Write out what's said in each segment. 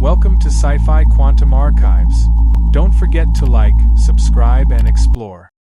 Welcome to Sci-Fi Quantum Archives. Don't forget to like, subscribe, and explore.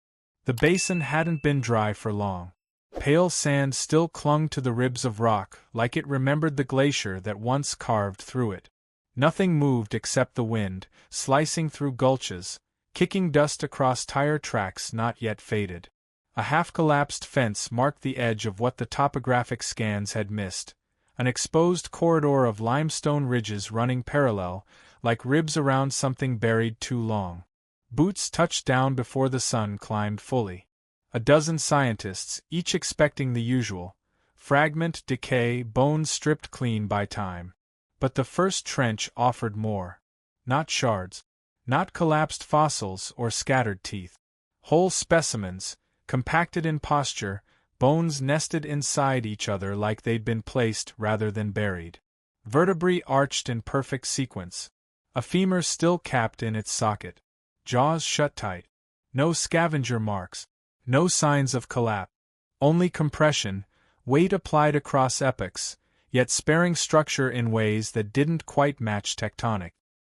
The basin hadn't been dry for long. Pale sand still clung to the ribs of rock, like it remembered the glacier that once carved through it. Nothing moved except the wind, slicing through gulches, kicking dust across tire tracks not yet faded. A half-collapsed fence marked the edge of what the topographic scans had missed. An exposed corridor of limestone ridges running parallel, like ribs around something buried too long. Boots touched down before the sun climbed fully. A dozen scientists, each expecting the usual: fragment, decay, bones stripped clean by time. But the first trench offered more. Not shards. Not collapsed fossils or scattered teeth. Whole specimens, compacted in posture, bones nested inside each other like they'd been placed rather than buried. Vertebrae arched in perfect sequence. A femur still capped in its socket. Jaws shut tight. No scavenger marks. No signs of collapse. Only compression, weight applied across epochs, yet sparing structure in ways that didn't quite match tectonic.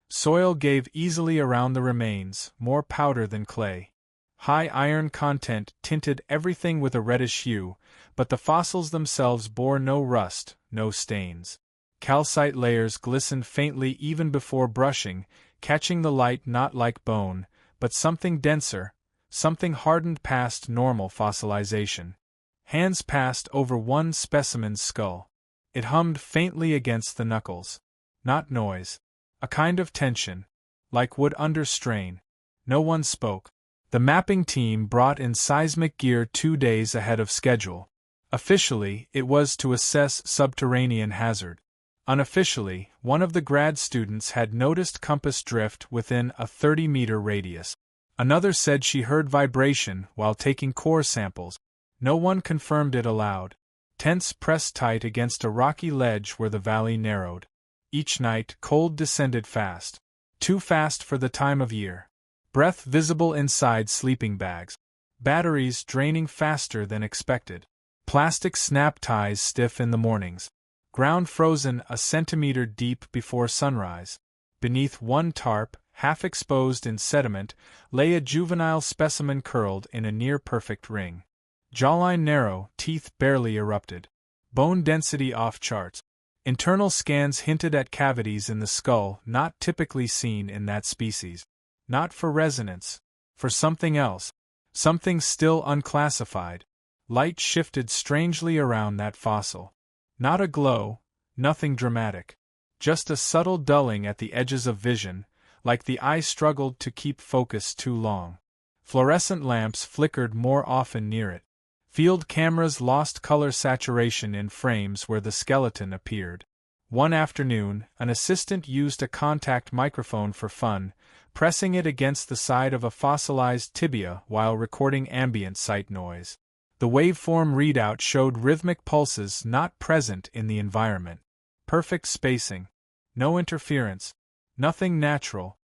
Soil gave easily around the remains, more powder than clay. High iron content tinted everything with a reddish hue, but the fossils themselves bore no rust, no stains. Calcite layers glistened faintly even before brushing, catching the light not like bone, but something denser, something hardened past normal fossilization. Hands passed over one specimen's skull. It hummed faintly against the knuckles. Not noise. A kind of tension, like wood under strain. No one spoke. The mapping team brought in seismic gear 2 days ahead of schedule. Officially, it was to assess subterranean hazard. Unofficially, one of the grad students had noticed compass drift within a 30-meter radius. Another said she heard vibration while taking core samples. No one confirmed it aloud. Tents pressed tight against a rocky ledge where the valley narrowed. Each night, cold descended fast. Too fast for the time of year. Breath visible inside sleeping bags. Batteries draining faster than expected. Plastic snap ties stiff in the mornings. Ground frozen a centimeter deep before sunrise. Beneath one tarp, half exposed in sediment, lay a juvenile specimen curled in a near-perfect ring. Jawline narrow, teeth barely erupted. Bone density off charts. Internal scans hinted at cavities in the skull not typically seen in that species. Not for resonance. For something else. Something still unclassified. Light shifted strangely around that fossil. Not a glow, nothing dramatic. Just a subtle dulling at the edges of vision, like the eye struggled to keep focus too long. Fluorescent lamps flickered more often near it. Field cameras lost color saturation in frames where the skeleton appeared. One afternoon, an assistant used a contact microphone for fun, pressing it against the side of a fossilized tibia while recording ambient site noise. The waveform readout showed rhythmic pulses not present in the environment. Perfect spacing. No interference. Nothing natural.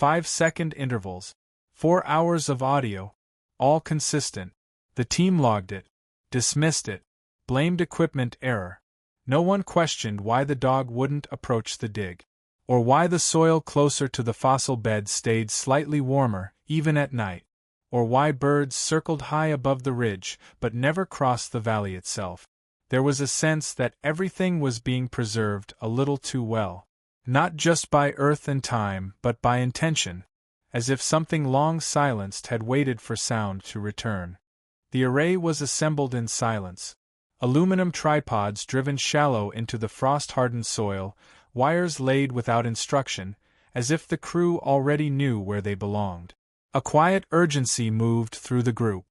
5-second intervals. 4 hours of audio. All consistent. The team logged it. Dismissed it. Blamed equipment error. No one questioned why the dog wouldn't approach the dig. Or why the soil closer to the fossil bed stayed slightly warmer, even at night. Or why birds circled high above the ridge, but never crossed the valley itself. There was a sense that everything was being preserved a little too well. Not just by earth and time, but by intention. As if something long silenced had waited for sound to return. The array was assembled in silence. Aluminum tripods driven shallow into the frost-hardened soil, wires laid without instruction, as if the crew already knew where they belonged. A quiet urgency moved through the group.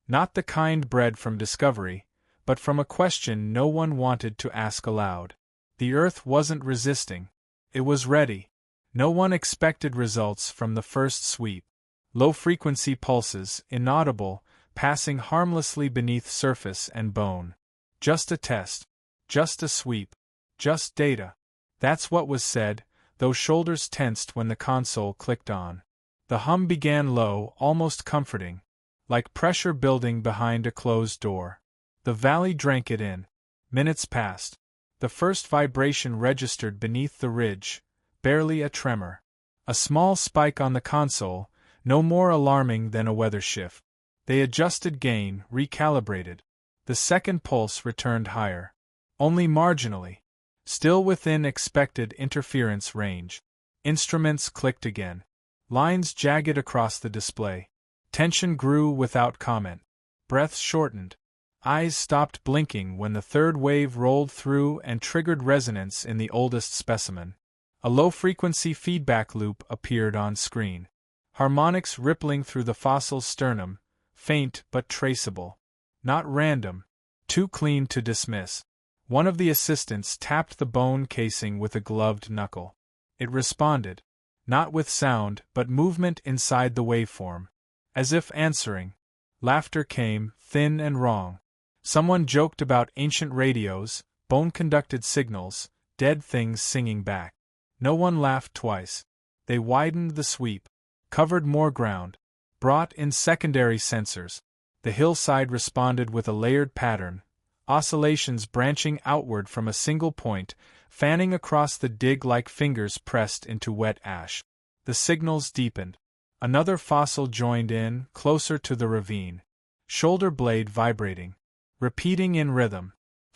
Not the kind bred from discovery, but from a question no one wanted to ask aloud. The Earth wasn't resisting. It was ready. No one expected results from the first sweep. Low-frequency pulses, inaudible, passing harmlessly beneath surface and bone. Just a test. Just a sweep. Just data. That's what was said, though shoulders tensed when the console clicked on. The hum began low, almost comforting. Like pressure building behind a closed door. The valley drank it in. Minutes passed. The first vibration registered beneath the ridge, barely a tremor. A small spike on the console, no more alarming than a weather shift. They adjusted gain, recalibrated. The second pulse returned higher. Only marginally. Still within expected interference range. Instruments clicked again. Lines jagged across the display. Tension grew without comment. Breaths shortened. Eyes stopped blinking when the third wave rolled through and triggered resonance in the oldest specimen. A low-frequency feedback loop appeared on screen. Harmonics rippling through the fossil's sternum, faint but traceable. Not random. Too clean to dismiss. One of the assistants tapped the bone casing with a gloved knuckle. It responded. Not with sound, but movement inside the waveform. As if answering. Laughter came, thin and wrong. Someone joked about ancient radios, bone-conducted signals, dead things singing back. No one laughed twice. They widened the sweep, covered more ground, brought in secondary sensors. The hillside responded with a layered pattern, oscillations branching outward from a single point, fanning across the dig like fingers pressed into wet ash. The signals deepened. Another fossil joined in, closer to the ravine. Shoulder blade vibrating. Repeating in rhythm.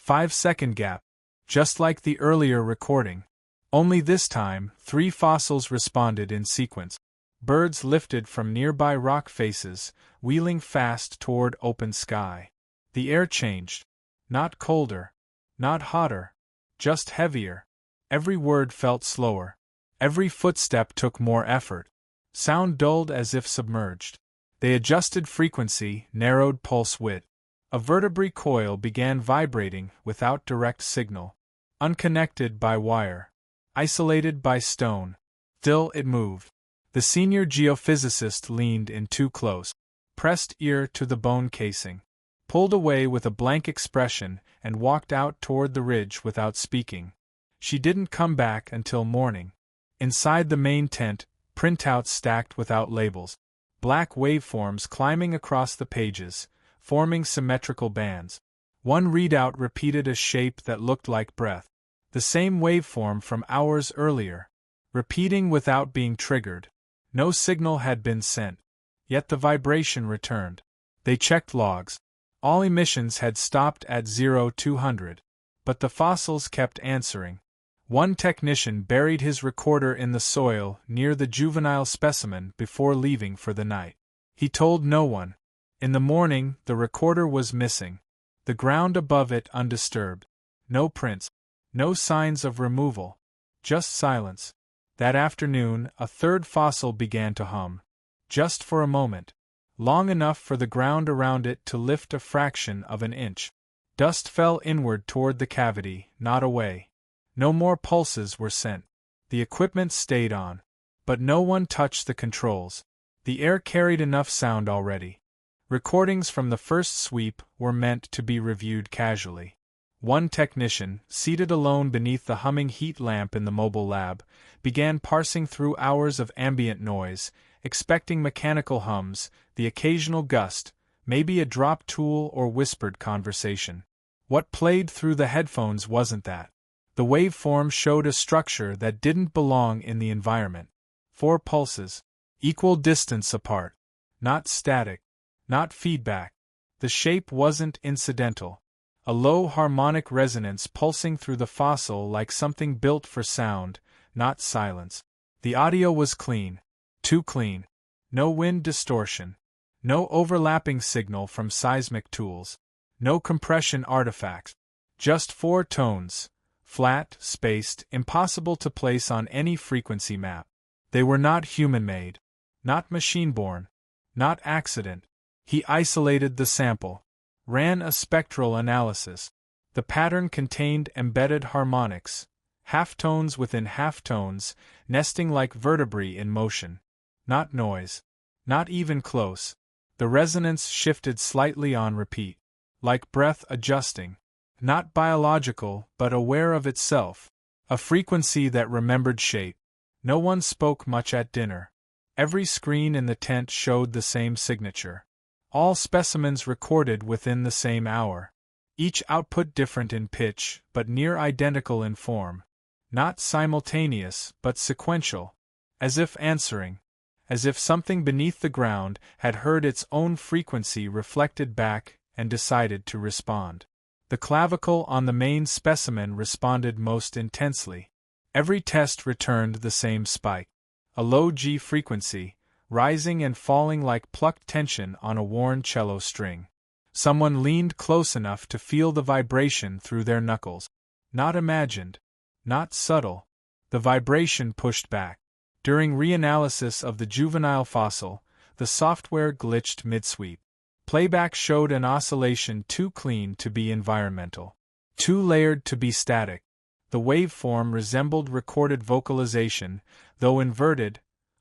5-second gap. Just like the earlier recording. Only this time, 3 fossils responded in sequence. Birds lifted from nearby rock faces, wheeling fast toward open sky. The air changed. Not colder. Not hotter. Just heavier. Every word felt slower. Every footstep took more effort. Sound dulled as if submerged. They adjusted frequency, narrowed pulse width. A vertebrae coil began vibrating without direct signal. Unconnected by wire. Isolated by stone. Still it moved. The senior geophysicist leaned in too close. Pressed ear to the bone casing. Pulled away with a blank expression and walked out toward the ridge without speaking. She didn't come back until morning. Inside the main tent, printouts stacked without labels. Black waveforms climbing across the pages, forming symmetrical bands. One readout repeated a shape that looked like breath. The same waveform from hours earlier. Repeating without being triggered. No signal had been sent. Yet the vibration returned. They checked logs. All emissions had stopped at 0200. But the fossils kept answering. One technician buried his recorder in the soil near the juvenile specimen before leaving for the night. He told no one. In the morning, the recorder was missing. The ground above it undisturbed. No prints. No signs of removal. Just silence. That afternoon, a third fossil began to hum. Just for a moment. Long enough for the ground around it to lift a fraction of an inch. Dust fell inward toward the cavity, not away. No more pulses were sent. The equipment stayed on. But no one touched the controls. The air carried enough sound already. Recordings from the first sweep were meant to be reviewed casually. One technician, seated alone beneath the humming heat lamp in the mobile lab, began parsing through hours of ambient noise, expecting mechanical hums, the occasional gust, maybe a drop tool or whispered conversation. What played through the headphones wasn't that. The waveform showed a structure that didn't belong in the environment. 4 pulses. Equal distance apart. Not static. Not feedback. The shape wasn't incidental. A low harmonic resonance pulsing through the fossil like something built for sound, not silence. The audio was clean. Too clean. No wind distortion. No overlapping signal from seismic tools. No compression artifacts. Just 4 tones. Flat, spaced, impossible to place on any frequency map. They were not human-made. Not machine-born. Not accident. He isolated the sample. Ran a spectral analysis. The pattern contained embedded harmonics. Halftones within halftones, nesting like vertebrae in motion. Not noise. Not even close. The resonance shifted slightly on repeat. Like breath adjusting. Not biological, but aware of itself. A frequency that remembered shape. No one spoke much at dinner. Every screen in the tent showed the same signature. All specimens recorded within the same hour. Each output different in pitch, but near identical in form. Not simultaneous, but sequential. As if answering. As if something beneath the ground had heard its own frequency reflected back and decided to respond. The clavicle on the main specimen responded most intensely. Every test returned the same spike. A low G frequency, rising and falling like plucked tension on a worn cello string. Someone leaned close enough to feel the vibration through their knuckles. Not imagined. Not subtle. The vibration pushed back. During reanalysis of the juvenile fossil, the software glitched mid-sweep. Playback showed an oscillation too clean to be environmental. Too layered to be static. The waveform resembled recorded vocalization, though inverted,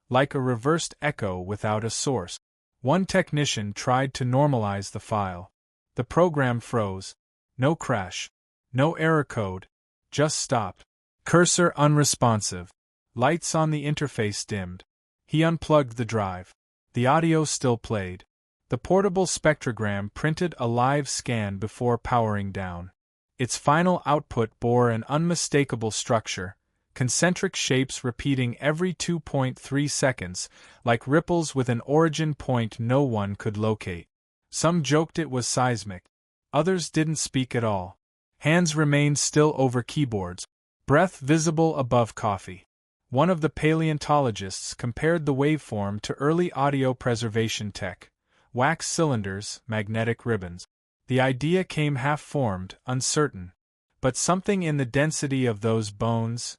like a reversed echo without a source. One technician tried to normalize the file. The program froze. No crash. No error code. Just stopped. Cursor unresponsive. Lights on the interface dimmed. He unplugged the drive. The audio still played. The portable spectrogram printed a live scan before powering down. Its final output bore an unmistakable structure, concentric shapes repeating every 2.3 seconds, like ripples with an origin point no one could locate. Some joked it was seismic. Others didn't speak at all. Hands remained still over keyboards, breath visible above coffee. One of the paleontologists compared the waveform to early audio preservation tech. Wax cylinders, magnetic ribbons. The idea came half-formed, uncertain. But something in the density of those bones,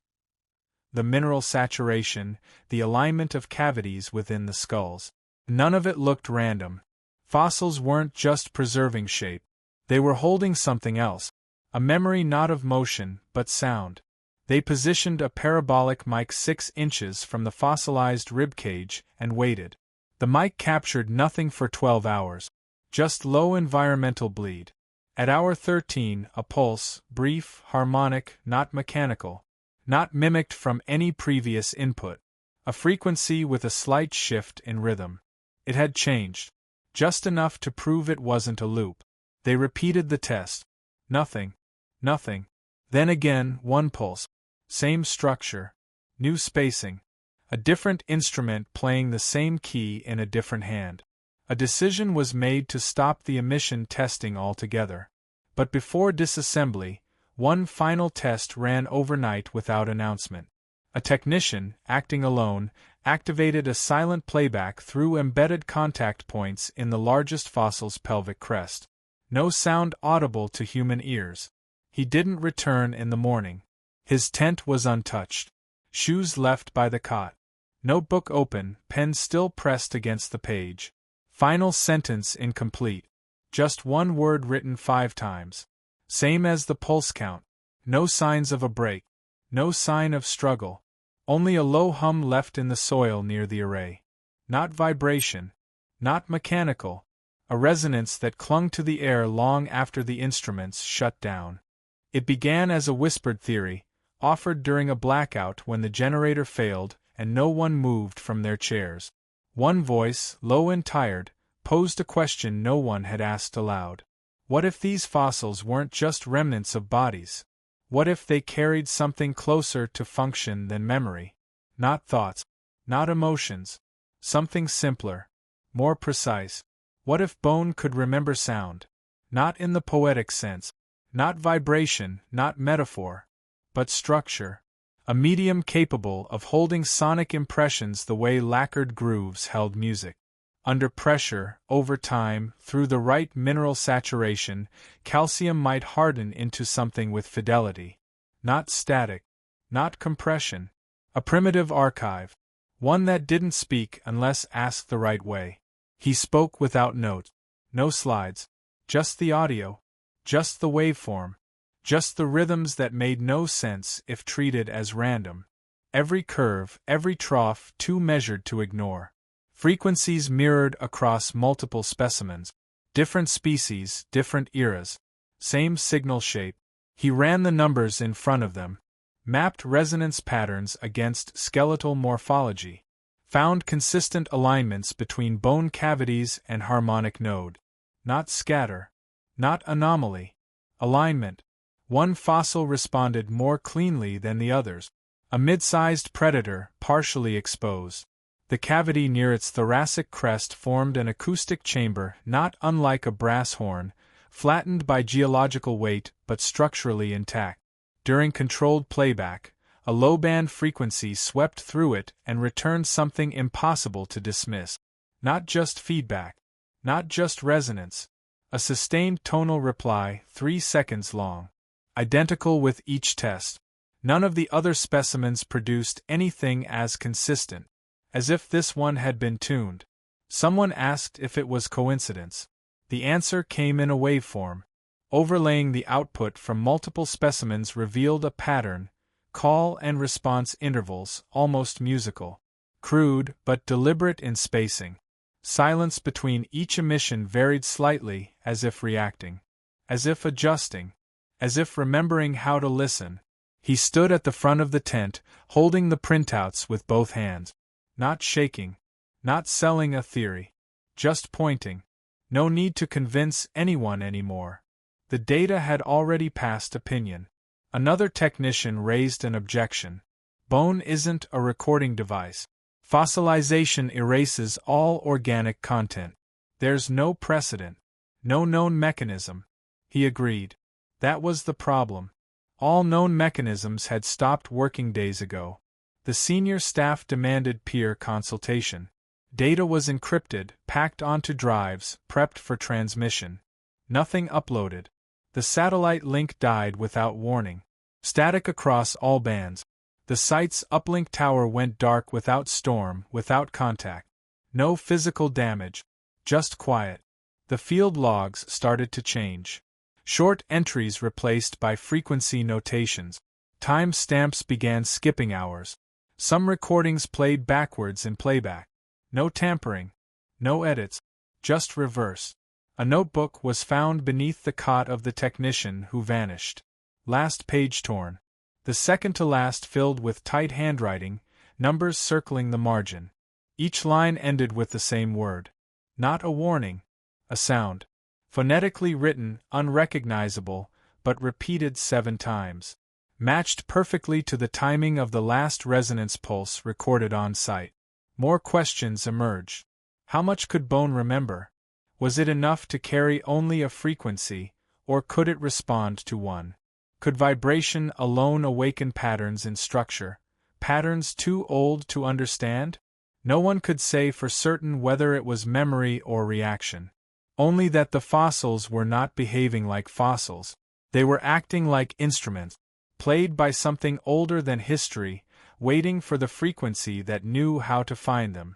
the mineral saturation, the alignment of cavities within the skulls. None of it looked random. Fossils weren't just preserving shape. They were holding something else. A memory not of motion, but sound. They positioned a parabolic mic 6 inches from the fossilized ribcage and waited. The mic captured nothing for 12 hours. Just low environmental bleed. At hour 13, a pulse, brief, harmonic, not mechanical. Not mimicked from any previous input. A frequency with a slight shift in rhythm. It had changed. Just enough to prove it wasn't a loop. They repeated the test. Nothing. Nothing. Then again, one pulse. Same structure. New spacing. A different instrument playing the same key in a different hand. A decision was made to stop the emission testing altogether. But before disassembly, one final test ran overnight without announcement. A technician, acting alone, activated a silent playback through embedded contact points in the largest fossil's pelvic crest. No sound audible to human ears. He didn't return in the morning. His tent was untouched. Shoes left by the cot. Notebook open, pen still pressed against the page. Final sentence incomplete. Just one word written 5 times. Same as the pulse count. No signs of a break. No sign of struggle. Only a low hum left in the soil near the array. Not vibration. Not mechanical. A resonance that clung to the air long after the instruments shut down. It began as a whispered theory, offered during a blackout when the generator failed and no one moved from their chairs. One voice, low and tired, posed a question no one had asked aloud. What if these fossils weren't just remnants of bodies? What if they carried something closer to function than memory? Not thoughts. Not emotions. Something simpler. More precise. What if bone could remember sound? Not in the poetic sense. Not vibration, not metaphor. But structure. A medium capable of holding sonic impressions the way lacquered grooves held music. Under pressure, over time, through the right mineral saturation, calcium might harden into something with fidelity. Not static. Not compression. A primitive archive. One that didn't speak unless asked the right way. He spoke without notes. No slides. Just the audio. Just the waveform. Just the rhythms that made no sense if treated as random. Every curve, every trough too measured to ignore. Frequencies mirrored across multiple specimens. Different species, different eras. Same signal shape. He ran the numbers in front of them. Mapped resonance patterns against skeletal morphology. Found consistent alignments between bone cavities and harmonic node. Not scatter. Not anomaly. Alignment. One fossil responded more cleanly than the others. A mid-sized predator, partially exposed. The cavity near its thoracic crest formed an acoustic chamber not unlike a brass horn, flattened by geological weight but structurally intact. During controlled playback, a low-band frequency swept through it and returned something impossible to dismiss. Not just feedback. Not just resonance. A sustained tonal reply, 3 seconds long. Identical with each test. None of the other specimens produced anything as consistent. As if this one had been tuned. Someone asked if it was coincidence. The answer came in a waveform. Overlaying the output from multiple specimens revealed a pattern, call and response intervals, almost musical. Crude, but deliberate in spacing. Silence between each emission varied slightly, as if reacting. As if adjusting. As if remembering how to listen. He stood at the front of the tent, holding the printouts with both hands. Not shaking. Not selling a theory. Just pointing. No need to convince anyone anymore. The data had already passed opinion. Another technician raised an objection. Bone isn't a recording device. Fossilization erases all organic content. There's no precedent. No known mechanism. He agreed. That was the problem. All known mechanisms had stopped working days ago. The senior staff demanded peer consultation. Data was encrypted, packed onto drives, prepped for transmission. Nothing uploaded. The satellite link died without warning. Static across all bands. The site's uplink tower went dark without storm, without contact. No physical damage. Just quiet. The field logs started to change. Short entries replaced by frequency notations. Time stamps began skipping hours. Some recordings played backwards in playback. No tampering. No edits. Just reverse. A notebook was found beneath the cot of the technician who vanished. Last page torn. The second to last filled with tight handwriting, numbers circling the margin. Each line ended with the same word. Not a warning. A sound. Phonetically written, unrecognizable, but repeated 7 times. Matched perfectly to the timing of the last resonance pulse recorded on site. More questions emerged. How much could bone remember? Was it enough to carry only a frequency, or could it respond to one? Could vibration alone awaken patterns in structure, patterns too old to understand? No one could say for certain whether it was memory or reaction. Only that the fossils were not behaving like fossils. They were acting like instruments, played by something older than history, waiting for the frequency that knew how to find them.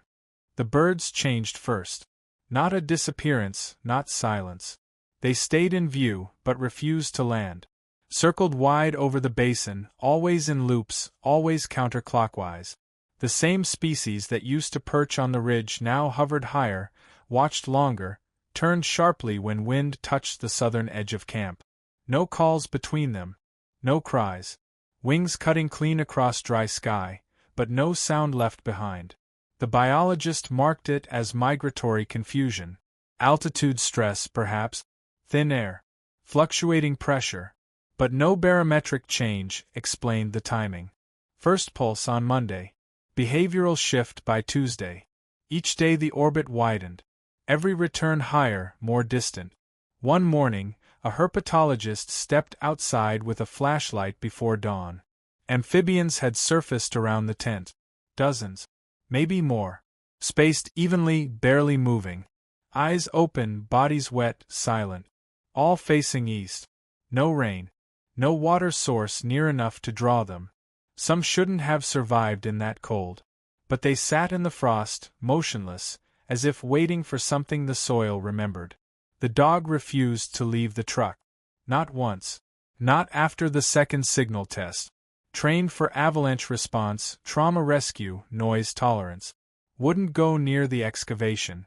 The birds changed first. Not a disappearance, not silence. They stayed in view, but refused to land. Circled wide over the basin, always in loops, always counterclockwise. The same species that used to perch on the ridge now hovered higher, watched longer, turned sharply when wind touched the southern edge of camp. No calls between them. No cries. Wings cutting clean across dry sky, but no sound left behind. The biologist marked it as migratory confusion. Altitude stress, perhaps. Thin air. Fluctuating pressure. But no barometric change, explained the timing. First pulse on Monday. Behavioral shift by Tuesday. Each day the orbit widened. Every return higher, more distant. One morning, a herpetologist stepped outside with a flashlight before dawn. Amphibians had surfaced around the tent. Dozens. Maybe more. Spaced evenly, barely moving. Eyes open, bodies wet, silent. All facing east. No rain. No water source near enough to draw them. Some shouldn't have survived in that cold. But they sat in the frost, motionless, as if waiting for something the soil remembered. The dog refused to leave the truck. Not once. Not after the second signal test. Trained for avalanche response, trauma rescue, noise tolerance. Wouldn't go near the excavation.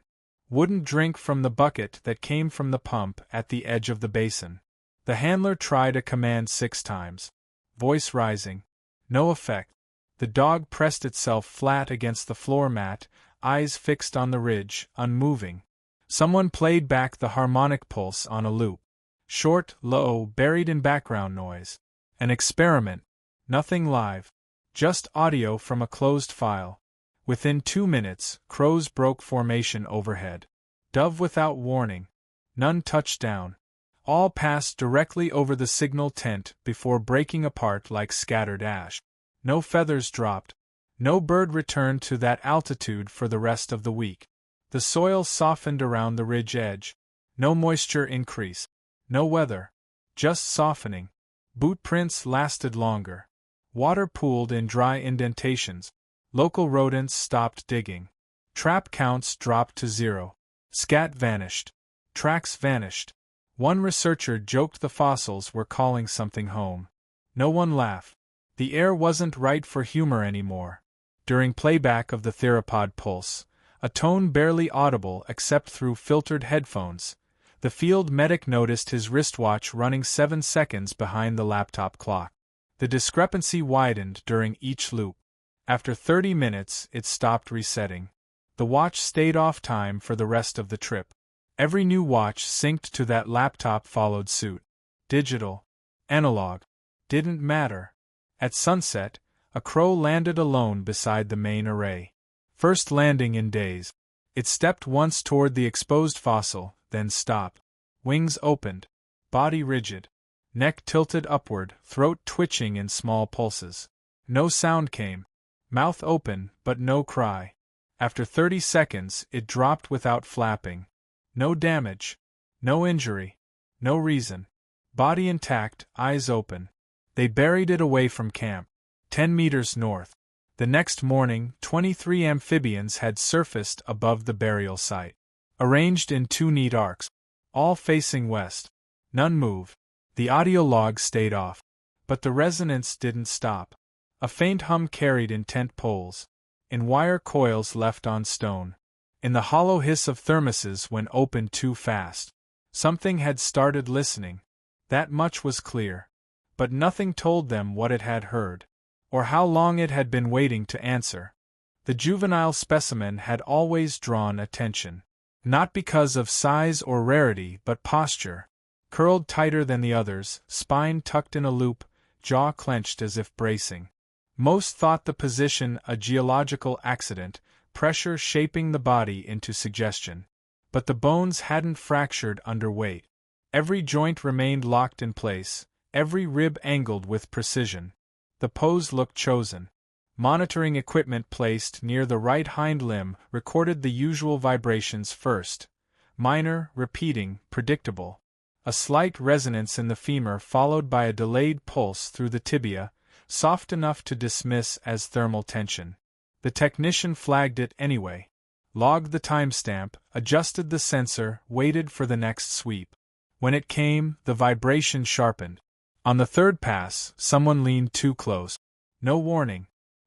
Wouldn't drink from the bucket that came from the pump at the edge of the basin. The handler tried a command 6 times. Voice rising. No effect. The dog pressed itself flat against the floor mat, eyes fixed on the ridge, unmoving. Someone played back the harmonic pulse on a loop. Short, low, buried in background noise. An experiment. Nothing live. Just audio from a closed file. Within 2 minutes, crows broke formation overhead. Dove without warning. None touched down. All passed directly over the signal tent before breaking apart like scattered ash. No feathers dropped. No bird returned to that altitude for the rest of the week. The soil softened around the ridge edge. No moisture increase. No weather. Just softening. Boot prints lasted longer. Water pooled in dry indentations. Local rodents stopped digging. Trap counts dropped to 0. Scat vanished. Tracks vanished. One researcher joked the fossils were calling something home. No one laughed. The air wasn't right for humor anymore. During playback of the theropod pulse, a tone barely audible except through filtered headphones, the field medic noticed his wristwatch running 7 seconds behind the laptop clock. The discrepancy widened during each loop. After 30 minutes, it stopped resetting. The watch stayed off time for the rest of the trip. Every new watch synced to that laptop followed suit. Digital, analog, didn't matter. At sunset, a crow landed alone beside the main array. First landing in days. It stepped once toward the exposed fossil, then stopped. Wings opened. Body rigid. Neck tilted upward, throat twitching in small pulses. No sound came. Mouth open, but no cry. After 30 seconds, it dropped without flapping. No damage. No injury. No reason. Body intact, eyes open. They buried it away from camp. 10 meters north. The next morning, 23 amphibians had surfaced above the burial site. Arranged in 2 neat arcs. All facing west. None moved. The audio log stayed off. But the resonance didn't stop. A faint hum carried in tent poles. In wire coils left on stone. In the hollow hiss of thermoses when opened too fast. Something had started listening. That much was clear. But nothing told them what it had heard. Or how long it had been waiting to answer. The juvenile specimen had always drawn attention. Not because of size or rarity but posture. Curled tighter than the others, spine tucked in a loop, jaw clenched as if bracing. Most thought the position a geological accident, pressure shaping the body into suggestion. But the bones hadn't fractured under weight. Every joint remained locked in place, every rib angled with precision. The pose looked chosen. Monitoring equipment placed near the right hind limb recorded the usual vibrations first. Minor, repeating, predictable. A slight resonance in the femur followed by a delayed pulse through the tibia, soft enough to dismiss as thermal tension. The technician flagged it anyway. Logged the timestamp, adjusted the sensor, waited for the next sweep. When it came, the vibration sharpened. On the third pass, someone leaned too close. No warning.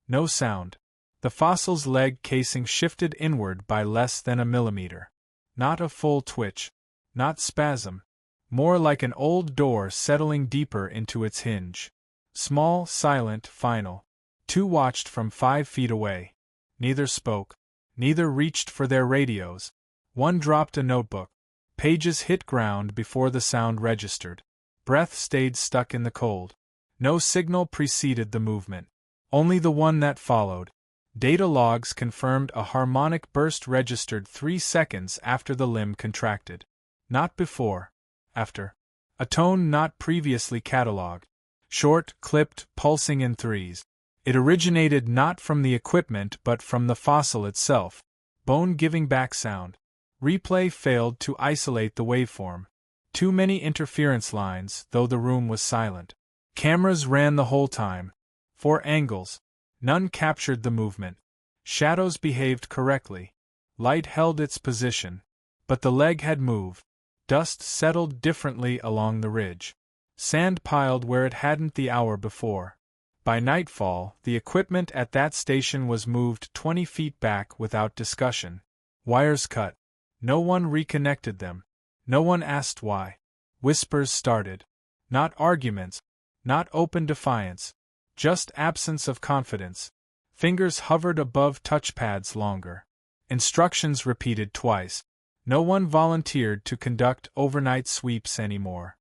No sound. The fossil's leg casing shifted inward by less than a millimeter. Not a full twitch. Not spasm. More like an old door settling deeper into its hinge. Small, silent, final. 2 watched from 5 feet away. Neither spoke. Neither reached for their radios. One dropped a notebook. Pages hit ground before the sound registered. Breath stayed stuck in the cold. No signal preceded the movement. Only the one that followed. Data logs confirmed a harmonic burst registered 3 seconds after the limb contracted. Not before. After. A tone not previously catalogued. Short, clipped, pulsing in threes. It originated not from the equipment but from the fossil itself. Bone giving back sound. Replay failed to isolate the waveform. Too many interference lines, though the room was silent. Cameras ran the whole time. 4 angles. None captured the movement. Shadows behaved correctly. Light held its position. But the leg had moved. Dust settled differently along the ridge. Sand piled where it hadn't the hour before. By nightfall, the equipment at that station was moved 20 feet back without discussion. Wires cut. No one reconnected them. No one asked why. Whispers started. Not arguments. Not open defiance. Just absence of confidence. Fingers hovered above touchpads longer. Instructions repeated twice. No one volunteered to conduct overnight sweeps anymore.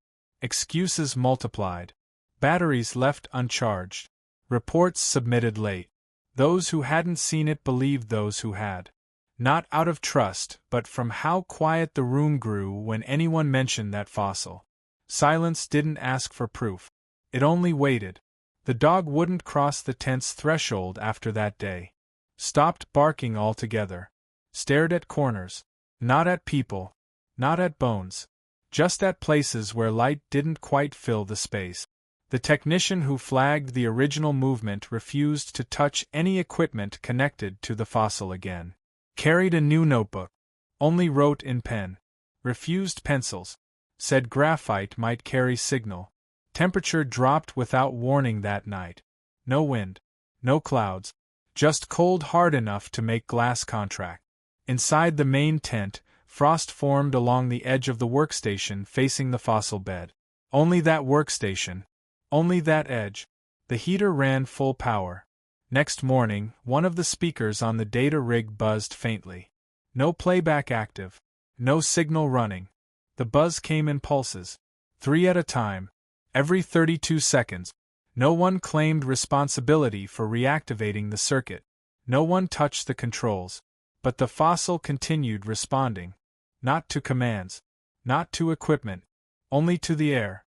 Excuses multiplied. Batteries left uncharged. Reports submitted late. Those who hadn't seen it believed those who had. Not out of trust, but from how quiet the room grew when anyone mentioned that fossil. Silence didn't ask for proof. It only waited. The dog wouldn't cross the tent's threshold after that day. Stopped barking altogether. Stared at corners. Not at people. Not at bones. Just at places where light didn't quite fill the space. The technician who flagged the original movement refused to touch any equipment connected to the fossil again. Carried a new notebook. Only wrote in pen. Refused pencils. Said graphite might carry signal. Temperature dropped without warning that night. No wind. No clouds. Just cold hard enough to make glass contract. Inside the main tent, frost formed along the edge of the workstation facing the fossil bed. Only that workstation. Only that edge. The heater ran full power. Next morning, one of the speakers on the data rig buzzed faintly. No playback active. No signal running. The buzz came in pulses. 3 at a time. Every 32 seconds. No one claimed responsibility for reactivating the circuit. No one touched the controls. But the fossil continued responding. Not to commands. Not to equipment. Only to the air.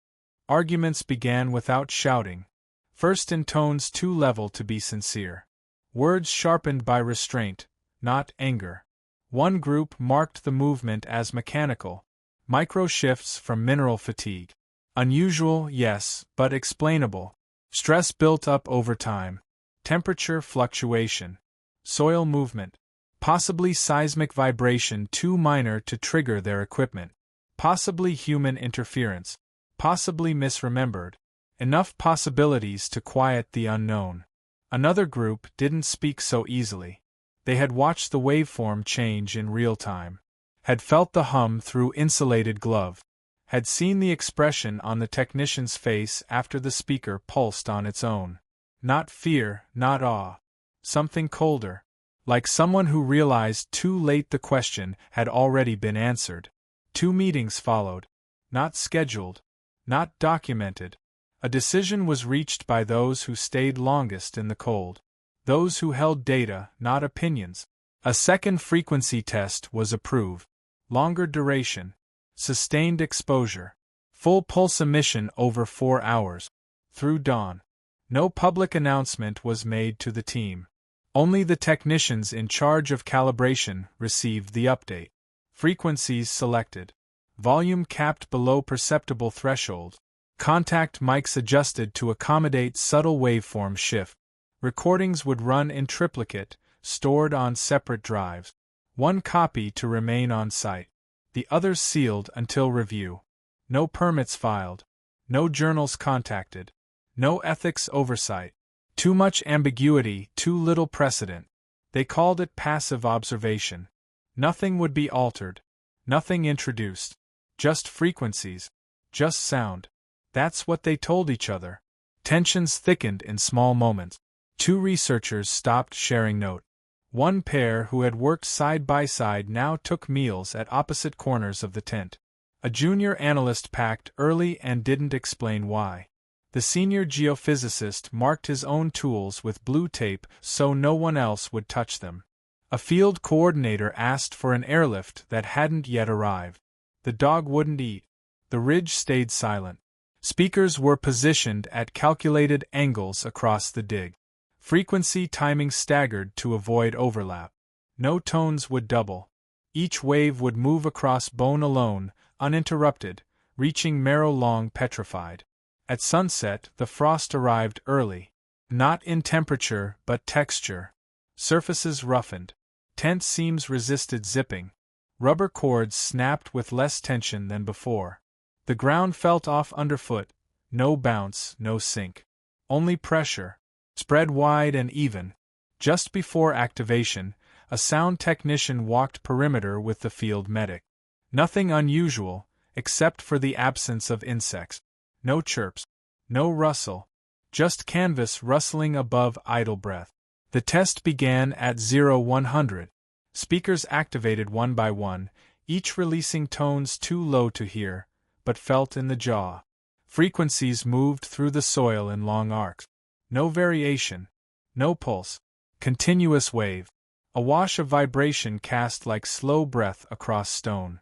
Arguments began without shouting. First in tones too level to be sincere. Words sharpened by restraint, not anger. One group marked the movement as mechanical. Micro shifts from mineral fatigue. Unusual, yes, but explainable. Stress built up over time. Temperature fluctuation. Soil movement. Possibly seismic vibration too minor to trigger their equipment. Possibly human interference. Possibly misremembered. Enough possibilities to quiet the unknown. Another group didn't speak so easily. They had watched the waveform change in real time. Had felt the hum through insulated glove. Had seen the expression on the technician's face after the speaker pulsed on its own. Not fear, not awe. Something colder. Like someone who realized too late the question had already been answered. 2 meetings followed. Not scheduled. Not documented. A decision was reached by those who stayed longest in the cold. Those who held data, not opinions. A second frequency test was approved. Longer duration. Sustained exposure. Full pulse emission over 4 hours. Through dawn. No public announcement was made to the team. Only the technicians in charge of calibration received the update. Frequencies selected. Volume capped below perceptible threshold. Contact mics adjusted to accommodate subtle waveform shift. Recordings would run in triplicate, stored on separate drives. One copy to remain on site. The others sealed until review. No permits filed. No journals contacted. No ethics oversight. Too much ambiguity, too little precedent. They called it passive observation. Nothing would be altered. Nothing introduced. Just frequencies. Just sound. That's what they told each other. Tensions thickened in small moments. 2 researchers stopped sharing notes. One pair who had worked side by side now took meals at opposite corners of the tent. A junior analyst packed early and didn't explain why. The senior geophysicist marked his own tools with blue tape so no one else would touch them. A field coordinator asked for an airlift that hadn't yet arrived. The dog wouldn't eat. The ridge stayed silent. Speakers were positioned at calculated angles across the dig. Frequency timing staggered to avoid overlap. No tones would double. Each wave would move across bone alone, uninterrupted, reaching marrow long petrified. At sunset, the frost arrived early. Not in temperature, but texture. Surfaces roughened. Tent seams resisted zipping. Rubber cords snapped with less tension than before. The ground felt off underfoot. No bounce, no sink. Only pressure. Spread wide and even. Just before activation, a sound technician walked perimeter with the field medic. Nothing unusual, except for the absence of insects. No chirps. No rustle. Just canvas rustling above idle breath. The test began at 0100. Speakers activated one by one, each releasing tones too low to hear, but felt in the jaw. Frequencies moved through the soil in long arcs. No variation. No pulse. Continuous wave. A wash of vibration cast like slow breath across stone.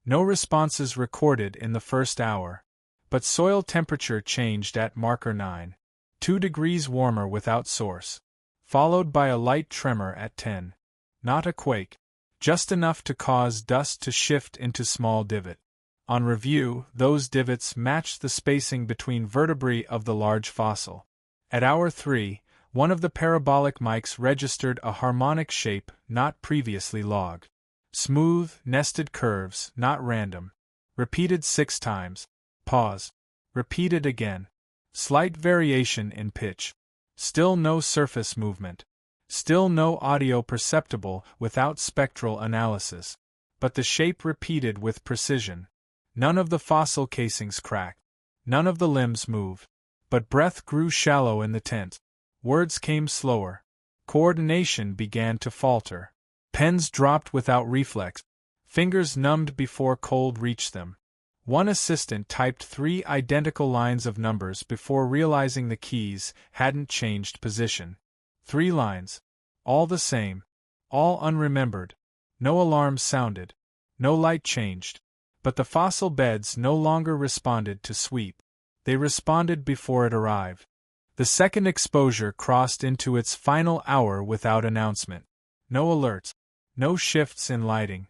No responses recorded in the first hour. But soil temperature changed at marker 9. 2 degrees warmer without source. Followed by a light tremor at 10. Not a quake. Just enough to cause dust to shift into small divot. On review, those divots matched the spacing between vertebrae of the large fossil. At hour 3, one of the parabolic mics registered a harmonic shape not previously logged. Smooth, nested curves, not random. Repeated 6 times. Pause. Repeated again. Slight variation in pitch. Still no surface movement. Still no audio perceptible without spectral analysis. But the shape repeated with precision. None of the fossil casings cracked. None of the limbs moved. But breath grew shallow in the tent. Words came slower. Coordination began to falter. Pens dropped without reflex. Fingers numbed before cold reached them. One assistant typed 3 identical lines of numbers before realizing the keys hadn't changed position. 3 lines. All the same. All unremembered. No alarms sounded. No light changed. But the fossil beds no longer responded to sweep. They responded before it arrived. The second exposure crossed into its final hour without announcement. No alerts. No shifts in lighting.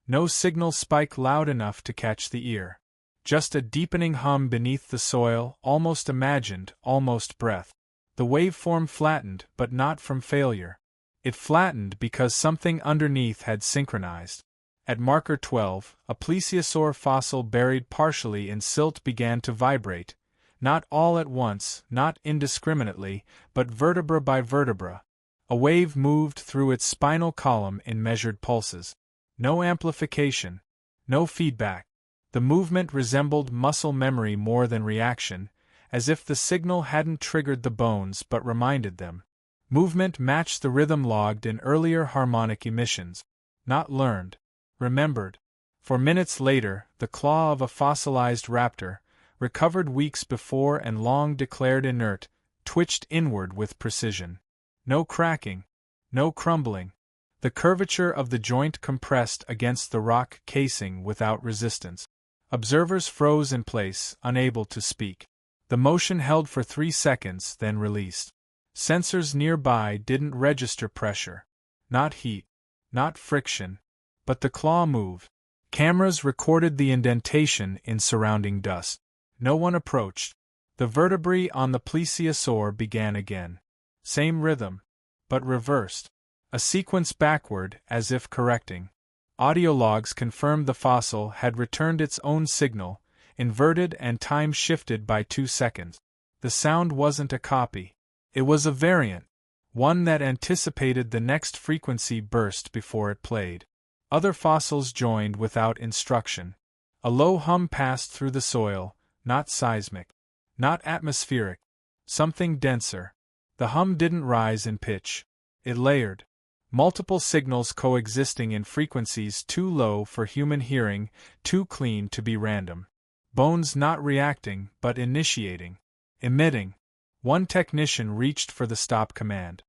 No signal spike loud enough to catch the ear. Just a deepening hum beneath the soil, almost imagined, almost breath. The waveform flattened, but not from failure. It flattened because something underneath had synchronized. At marker 12, a plesiosaur fossil buried partially in silt began to vibrate, not all at once, not indiscriminately, but vertebra by vertebra. A wave moved through its spinal column in measured pulses. No amplification. No feedback. The movement resembled muscle memory more than reaction, as if the signal hadn't triggered the bones but reminded them. Movement matched the rhythm logged in earlier harmonic emissions. Not learned. Remembered. For minutes later, the claw of a fossilized raptor, recovered weeks before and long declared inert, twitched inward with precision. No cracking. No crumbling. The curvature of the joint compressed against the rock casing without resistance. Observers froze in place, unable to speak. The motion held for 3 seconds, then released. Sensors nearby didn't register pressure. Not heat. Not friction. But the claw moved. Cameras recorded the indentation in surrounding dust. No one approached. The vertebrae on the plesiosaur began again. Same rhythm. But reversed. A sequence backward, as if correcting. Audio logs confirmed the fossil had returned its own signal, inverted and time shifted by 2 seconds. The sound wasn't a copy. It was a variant. One that anticipated the next frequency burst before it played. Other fossils joined without instruction. A low hum passed through the soil, not seismic. Not atmospheric. Something denser. The hum didn't rise in pitch. It layered. Multiple signals coexisting in frequencies too low for human hearing, too clean to be random. Bones not reacting, but initiating. Emitting. One technician reached for the stop command.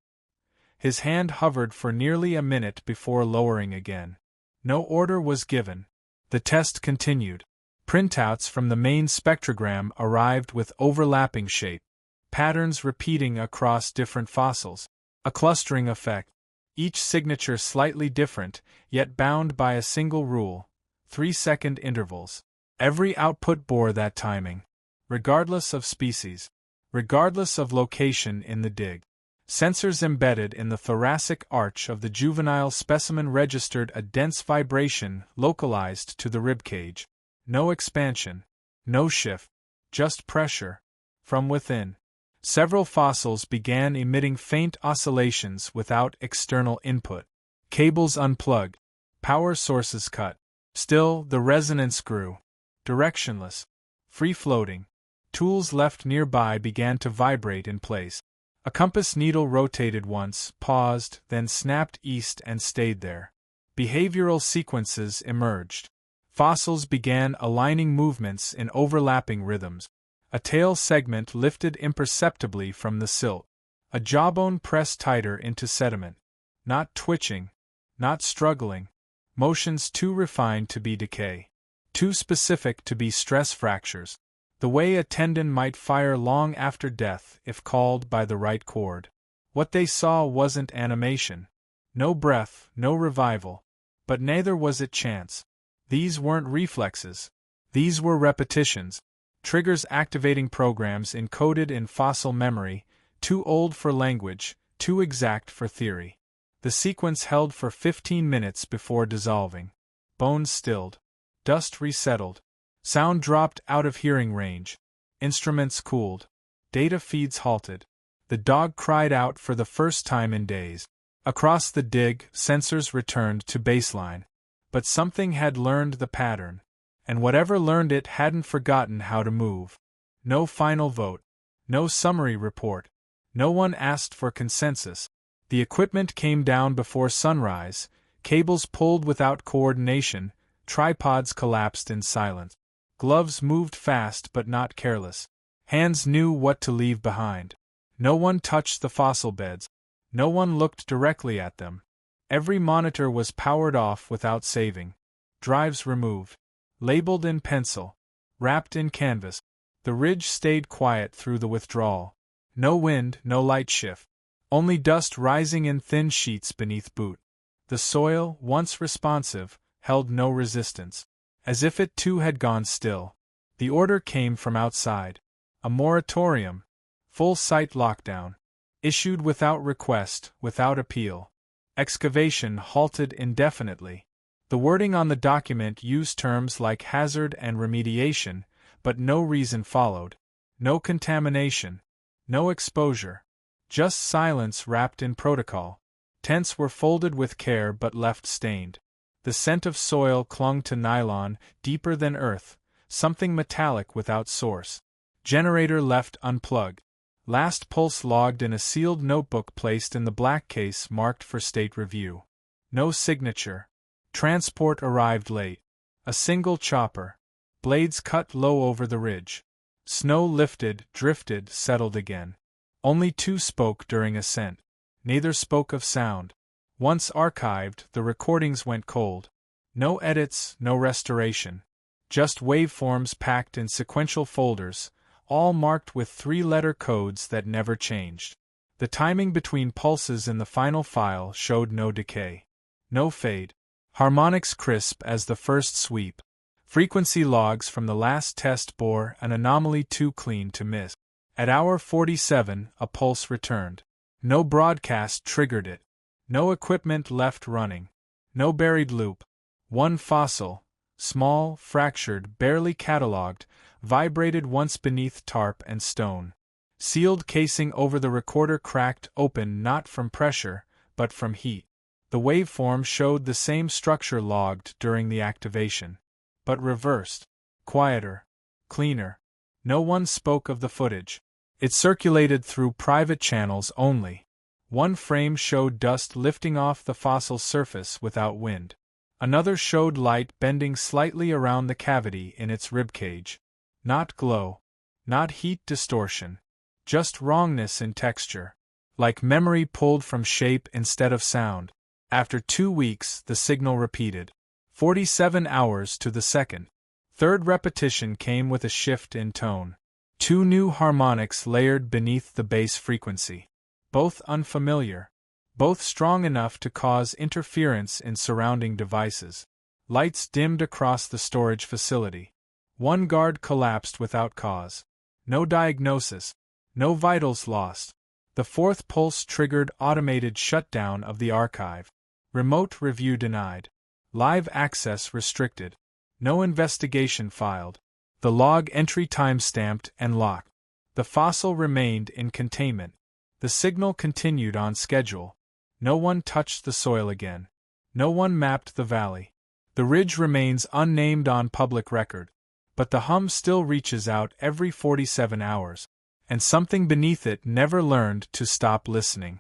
His hand hovered for nearly a minute before lowering again. No order was given. The test continued. Printouts from the main spectrogram arrived with overlapping shape. Patterns repeating across different fossils. A clustering effect. Each signature slightly different, yet bound by a single rule. 3-second intervals. Every output bore that timing. Regardless of species. Regardless of location in the dig. Sensors embedded in the thoracic arch of the juvenile specimen registered a dense vibration localized to the ribcage. No expansion. No shift. Just pressure. From within. Several fossils began emitting faint oscillations without external input. Cables unplugged. Power sources cut. Still, the resonance grew. Directionless. Free-floating. Tools left nearby began to vibrate in place. A compass needle rotated once, paused, then snapped east and stayed there. Behavioral sequences emerged. Fossils began aligning movements in overlapping rhythms. A tail segment lifted imperceptibly from the silt. A jawbone pressed tighter into sediment. Not twitching. Not struggling. Motions too refined to be decay. Too specific to be stress fractures. The way a tendon might fire long after death if called by the right chord. What they saw wasn't animation. No breath, no revival. But neither was it chance. These weren't reflexes. These were repetitions. Triggers activating programs encoded in fossil memory, too old for language, too exact for theory. The sequence held for 15 minutes before dissolving. Bones stilled. Dust resettled. Sound dropped out of hearing range. Instruments cooled. Data feeds halted. The dog cried out for the first time in days. Across the dig, sensors returned to baseline. But something had learned the pattern. And whatever learned it hadn't forgotten how to move. No final vote. No summary report. No one asked for consensus. The equipment came down before sunrise, cables pulled without coordination, tripods collapsed in silence. Gloves moved fast but not careless. Hands knew what to leave behind. No one touched the fossil beds. No one looked directly at them. Every monitor was powered off without saving. Drives removed. Labeled in pencil. Wrapped in canvas. The ridge stayed quiet through the withdrawal. No wind, no light shift. Only dust rising in thin sheets beneath boot. The soil, once responsive, held no resistance. As if it too had gone still. The order came from outside. A moratorium. Full site lockdown. Issued without request, without appeal. Excavation halted indefinitely. The wording on the document used terms like hazard and remediation, but no reason followed. No contamination. No exposure. Just silence wrapped in protocol. Tents were folded with care but left stained. The scent of soil clung to nylon, deeper than earth, something metallic without source. Generator left unplugged. Last pulse logged in a sealed notebook placed in the black case marked for state review. No signature. Transport arrived late. A single chopper. Blades cut low over the ridge. Snow lifted, drifted, settled again. Only two spoke during ascent. Neither spoke of sound. Once archived, the recordings went cold. No edits, no restoration. Just waveforms packed in sequential folders, all marked with three-letter codes that never changed. The timing between pulses in the final file showed no decay. No fade. Harmonics crisp as the first sweep. Frequency logs from the last test bore an anomaly too clean to miss. At hour 47, a pulse returned. No broadcast triggered it. No equipment left running. No buried loop. One fossil, small, fractured, barely catalogued, vibrated once beneath tarp and stone. Sealed casing over the recorder cracked open not from pressure, but from heat. The waveform showed the same structure logged during the activation. But reversed. Quieter. Cleaner. No one spoke of the footage. It circulated through private channels only. One frame showed dust lifting off the fossil surface without wind. Another showed light bending slightly around the cavity in its ribcage. Not glow. Not heat distortion. Just wrongness in texture. Like memory pulled from shape instead of sound. After 2 weeks, the signal repeated. 47 hours to the second. Third repetition came with a shift in tone. 2 new harmonics layered beneath the bass frequency. Both unfamiliar. Both strong enough to cause interference in surrounding devices. Lights dimmed across the storage facility. One guard collapsed without cause. No diagnosis. No vitals lost. The fourth pulse triggered automated shutdown of the archive. Remote review denied. Live access restricted. No investigation filed. The log entry time-stamped and locked. The fossil remained in containment. The signal continued on schedule. No one touched the soil again. No one mapped the valley. The ridge remains unnamed on public record. But the hum still reaches out every 47 hours. And something beneath it never learned to stop listening.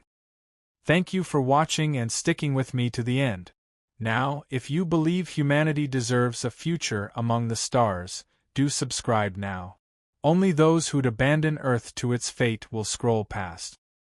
Thank you for watching and sticking with me to the end. Now, if you believe humanity deserves a future among the stars, do subscribe now. Only those who'd abandon Earth to its fate will scroll past.